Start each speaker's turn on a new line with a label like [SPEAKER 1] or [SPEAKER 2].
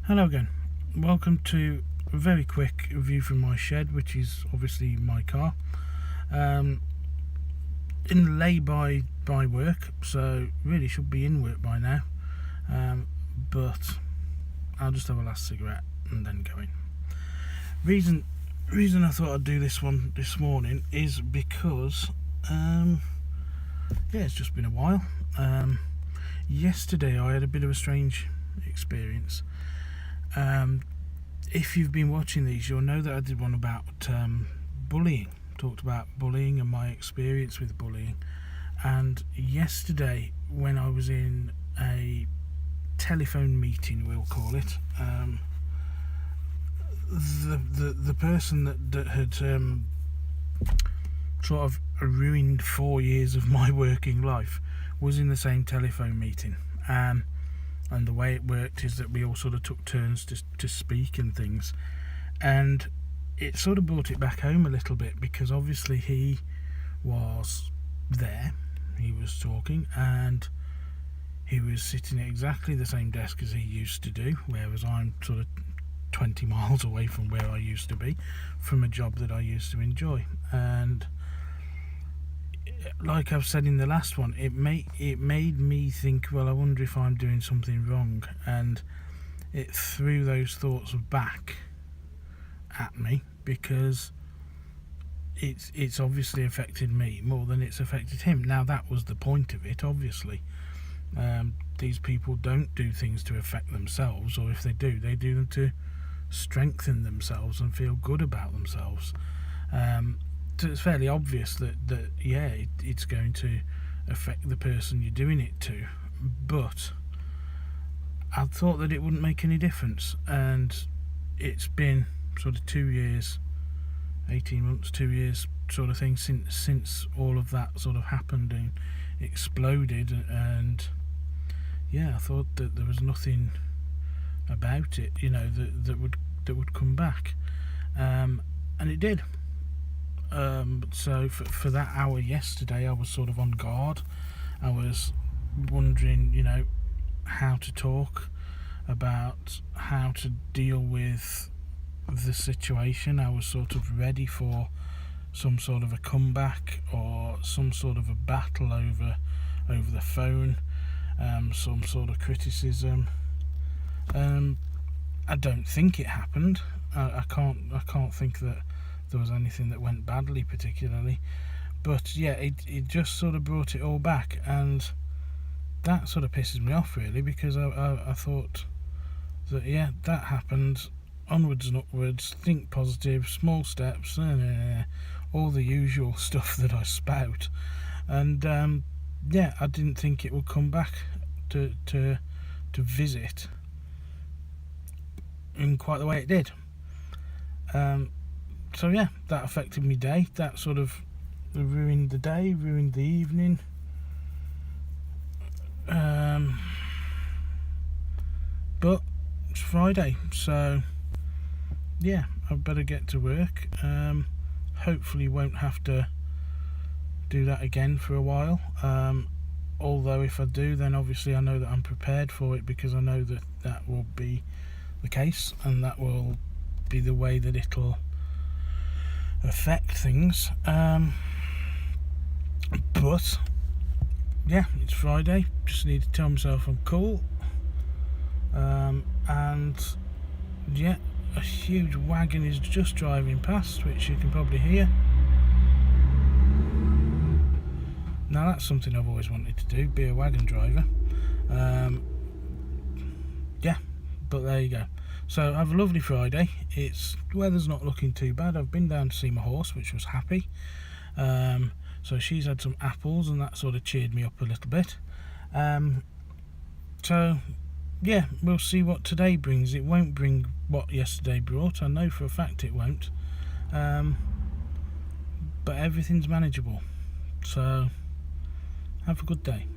[SPEAKER 1] Hello again. Welcome to a very quick view from my shed, which is obviously my car. In lay-by work, so really should be in work by now. But I'll just have a last cigarette and then go in. Reason I thought I'd do this one this morning is because it's just been a while. Yesterday I had a bit of a strange experience. If you've been watching these, you'll know that I did one about bullying. Talked about bullying and my experience with bullying. And yesterday, when I was in a telephone meeting, we'll call it, the person that had sort of ruined 4 years of my working life was in the same telephone meeting. And the way it worked is that we all sort of took turns to speak and things, and it sort of brought it back home a little bit, because obviously he was there, he was talking, and he was sitting at exactly the same desk as he used to do, whereas I'm sort of 20 miles away from where I used to be, from a job that I used to enjoy. And like I've said in the last one, it made me think, well, I wonder if I'm doing something wrong, and it threw those thoughts back at me, because it's obviously affected me more than it's affected him. Now, that was the point of it, obviously. These people don't do things to affect themselves, or if they do them to strengthen themselves and feel good about themselves. So it's fairly obvious that it's going to affect the person you're doing it to, but I thought that it wouldn't make any difference, and it's been sort of 2 years, 18 months, 2 years sort of thing since all of that sort of happened and exploded, and I thought that there was nothing about it, that would come back, and it did. So for that hour yesterday, I was sort of on guard. I was wondering, how to talk about how to deal with the situation. I was sort of ready for some sort of a comeback or some sort of a battle over the phone, some sort of criticism. I don't think it happened. I can't think that there was anything that went badly particularly, but it just sort of brought it all back, and that sort of pisses me off really, because I thought that that happened, onwards and upwards, think positive, small steps, all the usual stuff that I spout, and I didn't think it would come back to visit in quite the way it did. So that affected me day. That sort of ruined the day, ruined the evening. But it's Friday, so I'd better get to work. Hopefully won't have to do that again for a while. Although if I do, then obviously I know that I'm prepared for it, because I know that will be the case, and that will be the way that it'll affect things. But it's Friday, just need to tell myself I'm cool. And a huge wagon is just driving past, which you can probably hear. Now, that's something I've always wanted to do, be a wagon driver. But there you go. So have a lovely Friday. Weather's not looking too bad. I've been down to see my horse, which was happy. So she's had some apples, and that sort of cheered me up a little bit. We'll see what today brings. It won't bring what yesterday brought. I know for a fact it won't. But everything's manageable. So have a good day.